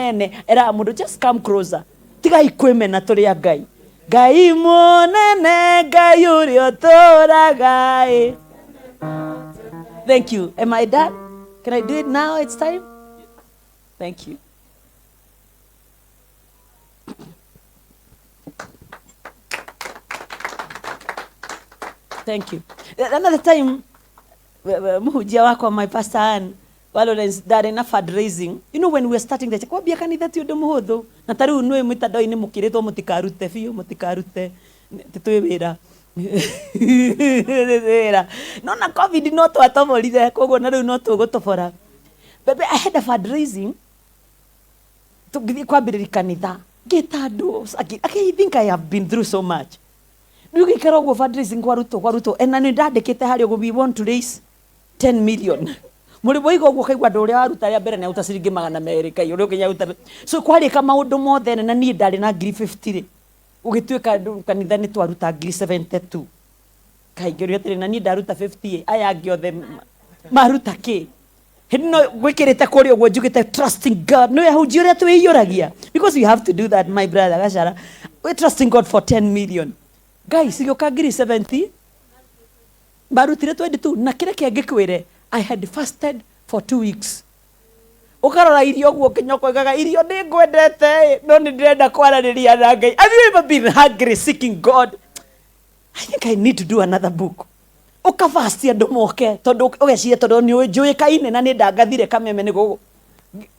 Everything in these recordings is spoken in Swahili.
munene era mundu just come closer tigai kwimena turi Ngai Ngai munene Ngai uri otoraga. Thank you. Am I done? Can I do it now? It's time. Thank you. Thank you. Another time, muhujia wako my pastor Ann, Valorance dad in a fundraising. You know when we were starting the check, what bia kanitha ti undu muhuthu. Na tariu nwe mitandao-ini mukiritwo mutikarute biu, mutikarute titwi wira. No na COVID no twatomorire koguo na riu no tugutobora. But I had a fundraising to kwambiriria kanitha. Getado. I think I have been through so much. Ndugu ikara go fundraising kwa ruto and nani ndandikite hari we want to raise 10 million. Muri boigo go kaigwa nduria waruta ria mbere na utasiringi 200 kai uri ukinya uta. So kwari kama maundu mothe na ni ndari na 50 ugituika kanitha ni twaruta 72 kai ngirio tiri na ni ndaruta 50 aya ngiothe maruta ki hino gwikirite kuri ogwo njugite trusting God no yahuji uria twiyuragia because you have to do that my brother gashara we trusting God for 10 million guys you ka 70 barutire 22 na kire kia ngikwire I had fasted for 2 weeks ukarora irio guo kinyoko gaga irio ndi ngwendete no ni ndirenda kwaraniria na Ngai. Have you ever been hungry seeking God? I think I need to do another book. Ukafastia andu moke tondu ugeciria tondu ni njuikaine na ni ndangathire kameme ni gugu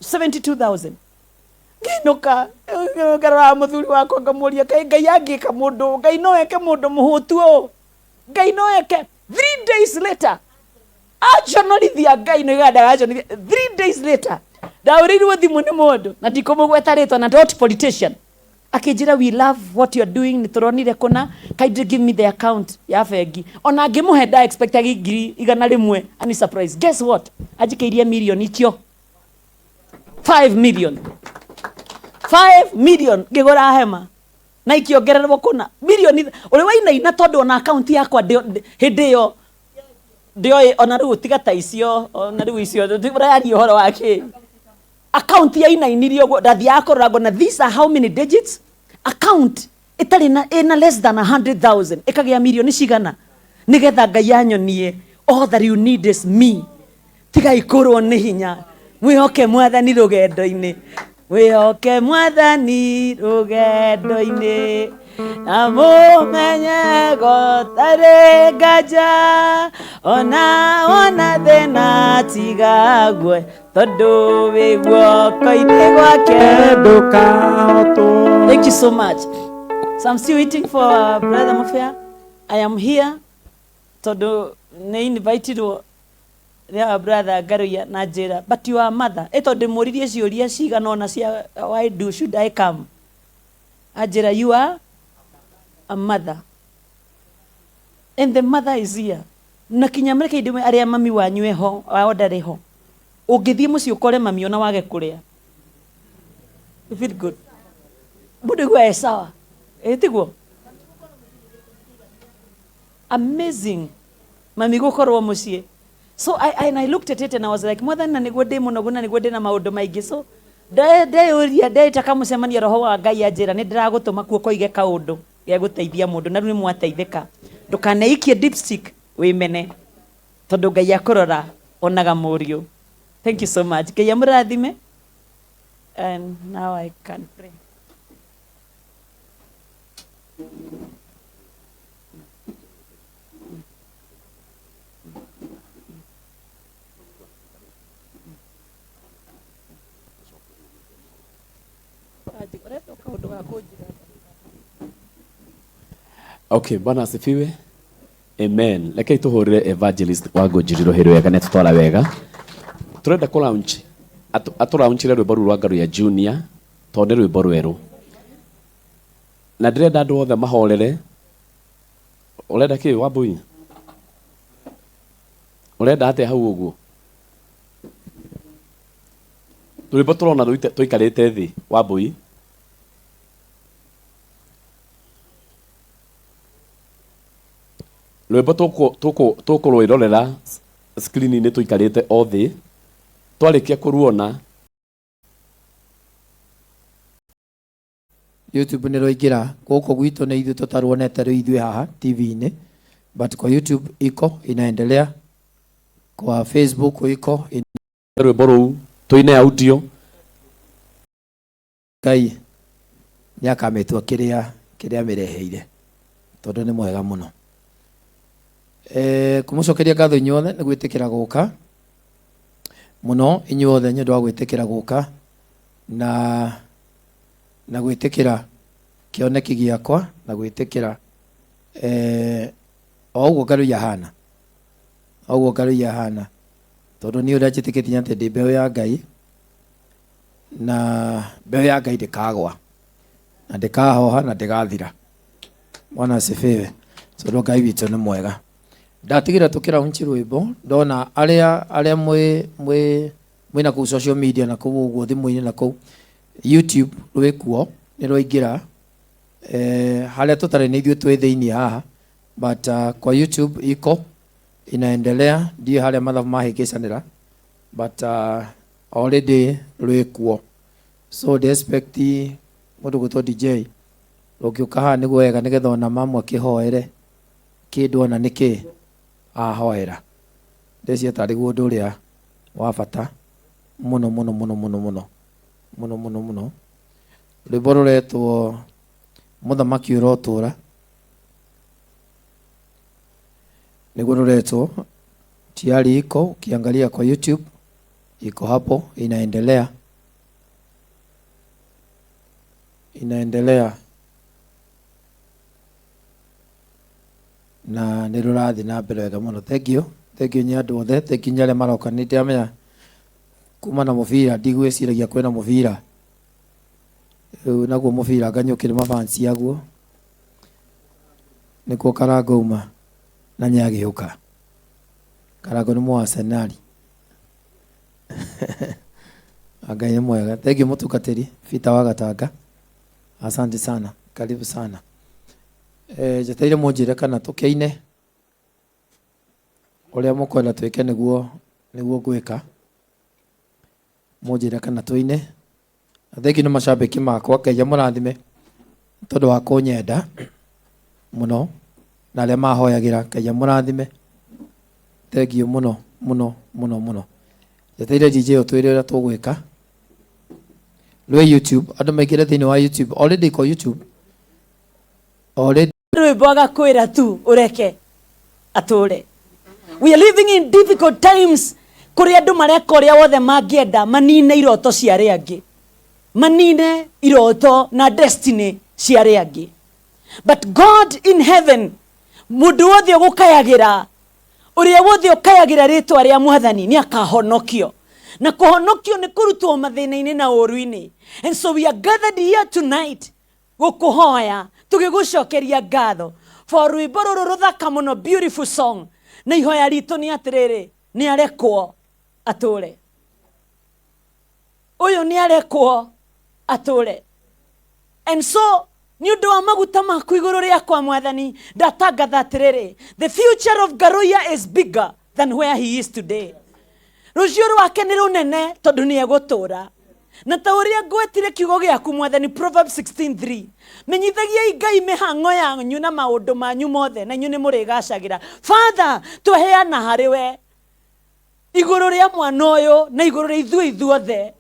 72,000 nginoka ngarora muthuri wako ngamuria kai Ngai angika mundu Ngai no eke mundu muhutu o Ngai no eke 3 days later ajonolithia Ngai no gada ajonolithia 3 days later daurirwo thimu ni mundu na ndikumugweta ritwa na not politician akijira we love what you are doing nituronire kuna kindly give me the account ya bengi ona ngimuhe da expect agigiri igana rimwe ani surprise guess what ajikeirie million ikio 5 million ngigora hema na ikiongererwo kuna million uri waina ina tondu na account yakwa hindi yo ndio ona riu tigata icio ona riu icio ndibirari horo wake account ya ina inirio ndathi yakorago na these are how many digits account itari na ina less than 100,000 ikagia milioni cigana nigetha Ngai anyonie all that you need is me tiga ikorwo ni hinya mwihoke mwathani rugendo-ini wihoke mwathani rugendo-ini na mumenye gotare ngaja ona thina tigagwe tondu wi guoko-ini gwake ndukahoto. Thank you so much. So I'm still waiting for Brother Mufia. I am here tondu ni invited their brother Ngaruiya na njira but your mother tondu muririe ciuria cigana ona cia why do should I come ajira you are a mother and the mother is here na kinyamreke ndimwe aria mami wanyu eho wao ndari ho ungithie muci ukore mami ona wage kuria you feel good budu gwa sawa etiguo amazing mami gukorwo muci. So I looked at it and I was like, more than niguo ndi muno guna niguo ndi na maundu maingi so ndeuria ndetaka mucemania roho wa Ngai anjira ni ndiragutuma kuo koige kaundu ya guteithia mundu na riu ni mwateithika ndukaneikie dipstick wimene tondu Ngai akurora onaga murio. Thank you so much. Ngai amurathime and now I can pray. Okay, Bwana asifiwe. Amen. Lekei tuhurire evangelist wa Ngunjiri rohero wega ne tutwara wega. Turenda ku launch. Aturaunchire rwimbo rwa Ngaruiya Junior tondu rwimbo rweru. Na ndirenda andu othe mahorere. Urenda ki Wambui? Urenda ate hau uguo? Rwimbo turona tuikarite thi Wambui. Rwimbo tukurwirorera screen-ini tuikarite othi twarikia kuruona YouTube nä roingira gåkå gwitå nä ithuä tåtaruonete rä ithuä haha TV-inä, but kwa YouTube iko inaendelea, kwa Facebook iko rwimbo rũu tũine audio. Ngai nä akamätua kä rä a mä reheire tondå nä mwega må no. Kå må cokeria ngatho inyuothe nä gwä tä kä ra gå ka må no, inyuothe nä å ndå wa gwä tä kä ra gå ka na gwä tä kä ra kä oneki gä akwa na gwä tä kä ra o å guo Ngaruiya hana, o å guo Ngaruiya hana, tondå nä å rä a njä tä kä tie atä ndä mbeå ya Ngai, na mbeå ya Ngai ndä kagwa na ndä kahoha na ndä gathira. Bwana asifiwe. Tondå Ngai witå nä mwega. Ndatigä ra tå kä raunci rwimbo ndona arä a mwä na kå social media na kå å guo thimå-inä na kå YouTube rwä kuo nä rwaingä ra harä a tå tarä nä ithuä twä thä-inä haha, but kwa YouTube iko inaendelea, ndio harä a mathabu mahä ngä canä ra, but already rwä kuo, so they expect må ndå gå two DJ å ngä å ka haha nä guo wega nä getha ona mamwe kä hoere kä ndå ona nä kä ahoera. Ndeciria tarä guo å ndå å rä a wa bata må no må no må no må no må no må no må no må no. Rwimbo ruretwo Muthamaki Urotura niguo ruretwo, tiari iko, ukiangalia kwa YouTube iko hapo, inaendelea na nä rå rathiä na mbere wega må no. Thank you nä andå othe, thank you nä arä a maroka. Nä ndä amenya kuma na må bira ndigwä ciragia kwä na må bira rä u naguo må bira nganyå kä rä mabanci aguo nä kuo Karango uma na Nyagä å ka. Karango nä mwa Arsenal. Ngai nä mwega. Thank you må tungatä ri Bita wa Gatanga, asante sana, karibu sana. Jeteire må njä re kana tå kä ine å rä a må kwenda twä ke nä guo ngwä ka, må njä re kana tå ine. Thengi nä macambäki makwa, Ngai må rathime tondå wa kå nyenda må no, na arä a mahoyagä ra, Ngai må rathime. Thengi må no må no må no må no. Jeteire DJ å twä re å rä a tå gwä ka rwä YouTube, andå maingä re thä inä wa YouTube, already ko YouTube already rwimbo agakwä ra tu å reke atå re. We are living in difficult times, kå rä andå mareka å rä a wothe mangä enda manine iroto cia arä angä, manine iroto na destiny cia arä angä, but God in heaven, må ndå wothe å gå kayagä ra, å rä a wothe å kayagä ra rä twa rä a Mwathani nä akahonokio, na kå honokio nä kå rutwo mathä na-inä na å ru-inä. And so we are gathered here tonight gå kå hoya tå gä gå cokeria ngatho for rwimbo rå rå rå thaka må no, beautiful song, na ihoya ritå nä atä rä rä, nä arekwo atå re, å yå nä arekwo atå re. And so nĩ ũndũ wa maguta maku igũrũ rĩakwa Mwathani, ndatangatha atĩrĩrĩ, the future of Ngaruiya is bigger than where he is today. Rũciũ rwake nĩ rũnene tondũ nĩ egũtũra, na ta ũrĩa ngwetire kiugo gĩaku Mwathani, Proverbs 16:3, menyithagiai Ngai mĩhang'o yanyu na maũndũ manyu mothe, na inyuĩ nĩ mũrĩgacagĩra. Father, tweheana harĩ we igũrũ rĩa mwana ũyũ na igũrũ rĩa ithuothe.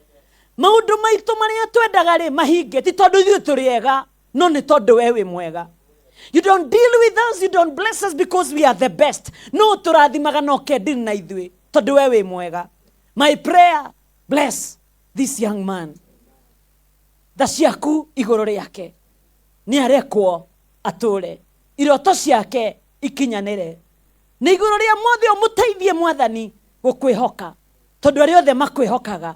Maũndũ maitũ marĩa twendaga rĩ mahinge, ti tondũ ithuĩ tũrĩ ega, no nĩ tondũ we wĩ mwega. You don't deal with us, you don't bless us because we are the best. No tũrathimaga na ũkendini na ithuĩ tondũ we wĩ mwega. My prayer, bless this young man. Tha ciaku igũrũ rĩake, nĩ arekwo atũre, iroto ciake ikinyanĩre, nĩ igũrũ rĩa mothe ũmũteithie Mwathani gũkwĩhoka, tondũ arĩa othe makwĩhokaga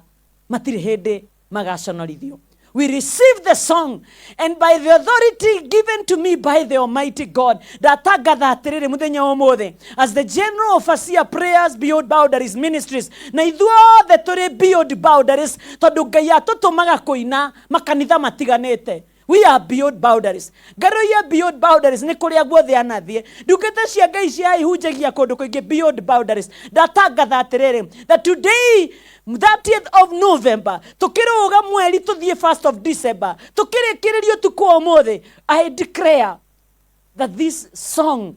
matirĩ hĩndĩ magaconorithio. We receive the song, and by the authority given to me by the Almighty God, ndatangatha atĩrĩrĩ mũthenya ũmũthĩ, as the general overseer prayers beyond boundaries ministries, na ithuothe tũrĩ beyond boundaries, tondũ Ngai atũtũmaga kũina makanitha matiganĩte. We are beyond boundaries. Ngaruiya beyond boundaries ni kuria guothe anathie. Ndungata cia Ngai cia ihunjagia kundu kuingi beyond boundaries. Ndatangatha atiriri that today 30th of November tukiruga mweri tuthie 1st of December tukirikiririo tuko umuthi. I declare that this song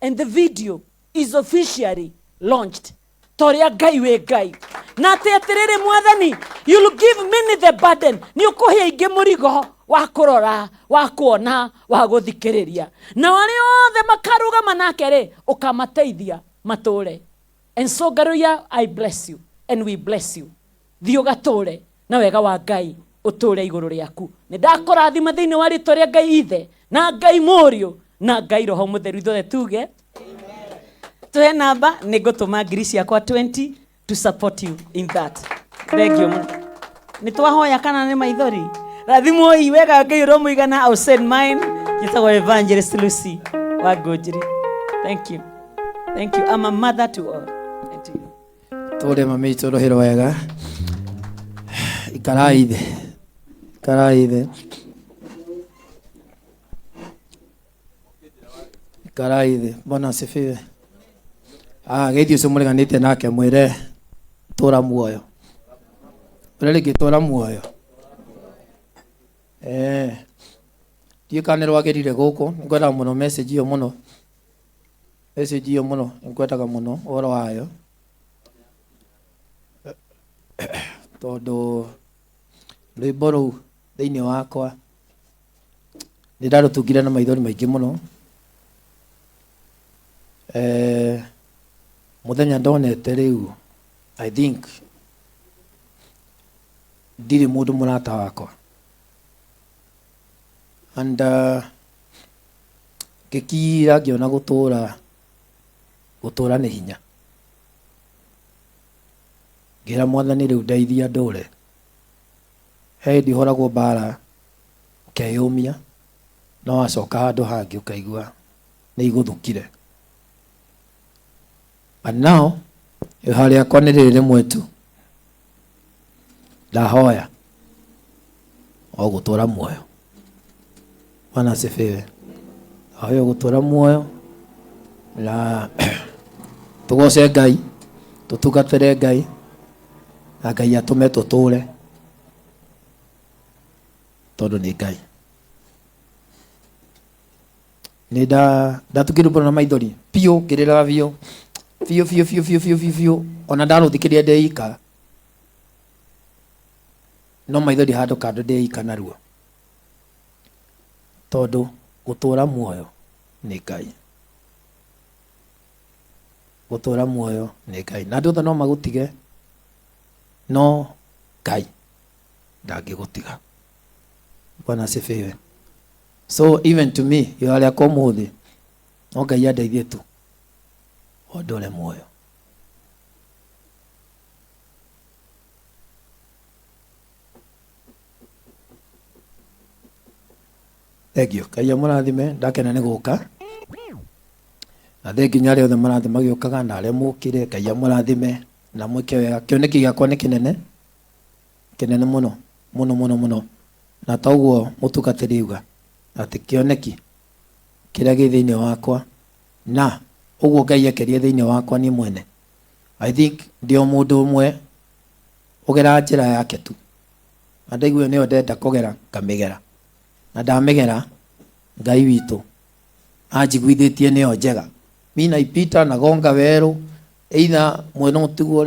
and the video is officially launched. Toria Ngai we Ngai. Na atiriri mwathani, you'll give me the burden. Ni ukuhia ingi murigo wa kurora, wa kuona, wa guthikiriria. Na wale othe makaruga manake ri ukamateithia mature. And so Ngaruiya, I bless you and we bless you. Thio gature na wega wa Ngai uture iguru riaku. Ni ndakurathima thiini wa ritwa ria Ngai ithe na Ngai Muoyo na Ngai Roho Mutheru ithuothe tuge. Tuhe namba nigutuma ngiri ciakwa 20 to support you in that. Thank you. Nitwahoya kana ni maithori. Rathimo iwega Ngai ro muigana. I'll send mine. Gitagwo Evangelist Lucy wa Ngunjiri. Thank you. Thank you. I'm a mother to all. Thank you. Tore mami toro hero wega. Ikaraithe. Ikaraithe. Ikaraithe. Bwana asifiwe. Geithio cio mureganite nake mwire tura muoyo. Ureleke tura muoyo. Ndiye kana rwagerire guku ngwenda muno message yo muno. Message yo muno ngwendaga muno oro wayo. Todo rwimbo rũu thĩinĩ wakwa nĩ ndarũtungire na maithori maingĩ mũno. Muthenya ndonete rĩu I think ndirĩ mũndũ mũrata wakwa and ngĩkira ngĩona gũtũra nĩ hinya. Ngĩra Mwathani rĩu ndeithia ndũre. Ndihoragwo mbara ukeyũmia no wacoka handũ hangĩ ũkaigua nĩ igũthũkire. And now harĩa kwa nĩ rĩrĩ mwetu ndahoya o gũtũra muoyo. Bwana asifiwe. Ahoya gũtũra muoyo na tugoce Ngai, tutungatĩre Ngai na Ngai atũme tũtũre tondũ nĩ Ngai. Nĩ ndatukĩrwo na maithori piũ ngĩrĩra biũ ona ndarũthikĩria ndeika no maithori handũ kando ndeika naruo tondũ gũtũra muoyo nĩ Ngai. Gũtũra muoyo nĩ Ngai. Na andũ othe no magũtige no Ngai ndangĩgũtiga. Bwana asifiwe. So even to me yale kwa mũthĩ no Ngai andeithie tu o ndũre muoyo. Thank you. Ngai amũrathime. Ndakena nĩ gũka na thengi nyarĩ othe marathime magĩũkaga na arĩa mũkire. Ngai amũrathime na mwĩke wega. Kĩoneki gĩakwa nĩ kĩnene mũno na toguo mũtungatĩri uga atĩ kĩoneki kĩrĩa gĩ thĩinĩ wakwa na ũguo Ngai ekerie thĩinĩ wakwa niĩ mwene. I think ndio mũndũ ũmwe ũgera njĩra yake tu na ndaigua nĩyo ndenda kũgera ngamĩgera na ndamĩgera Ngai witũ anjiguithĩtie nĩyo njega. Mi naipita nagonga werũ either mwena ũtigwo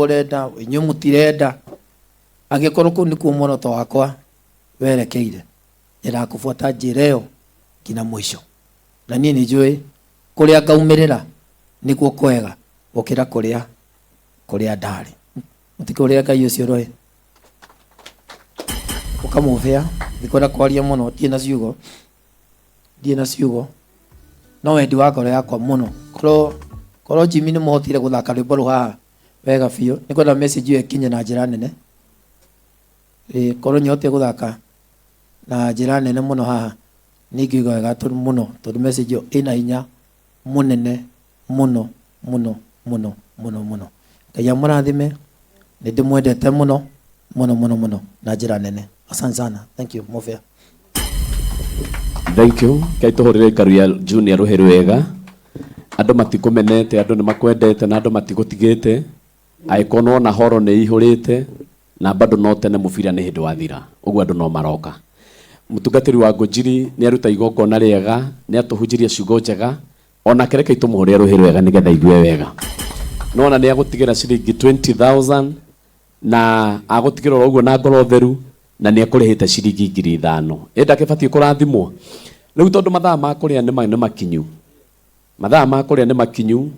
ũrenda inyuĩ mũtirenda. Angĩkorwo kũu nĩkuo muoroto wakwa werekeire nĩndakũbuata njĩra ĩyo nginya mũico. Na niĩ nĩnjũĩ kũrĩa ngaumĩrĩra nĩkuo kwega gũkĩra kũrĩa ndarĩ. Mũtikũrĩa Ngai ũcio roĩ ũkamũbĩa ndikwenda kwaria mũno. Ndiĩ na ciugo no wendi wa ngoro yakwa mũno. Korwo Jimmy nĩ mũhotire gũthaka rwĩmbo rũu haha wega biũ nĩkwenda message ĩyo ĩkinye na njĩra nene. Korwo nĩhotire gũthaka na njĩra nene mũno haha nĩngiuga wega mũno tondũ message ĩyo ĩna hinya mũnene mũno. Ngai amũrathime. Nĩndĩmwendete mũno na njĩra nene. Asante sana. Thank you. Mofia. thank you. Kai tuhurire Ngaruiya Junior ruheru wega. Andu matikumenete, andu ni makwendete na andu matigutigite. Aikono na horo ni ihurite na bado no tene mubira ni hindu wathira. Uguo andu no maroka. Mutungatiri wa Ngunjiri ni aruta igongona riega, ni atuhunjiria ciugo njega. Onake reke tumuhurire ruheru wega nigetha igue wega. Nona ni agutigira ciringi 20,000 na agutigira uguo na ngoro theru na ni akurihite ciringi 5,000. Enda kibati kurathimwo. Riu tondu mathaa ma kuria ni makinyu. Mathaa ma kuria ni makinyu.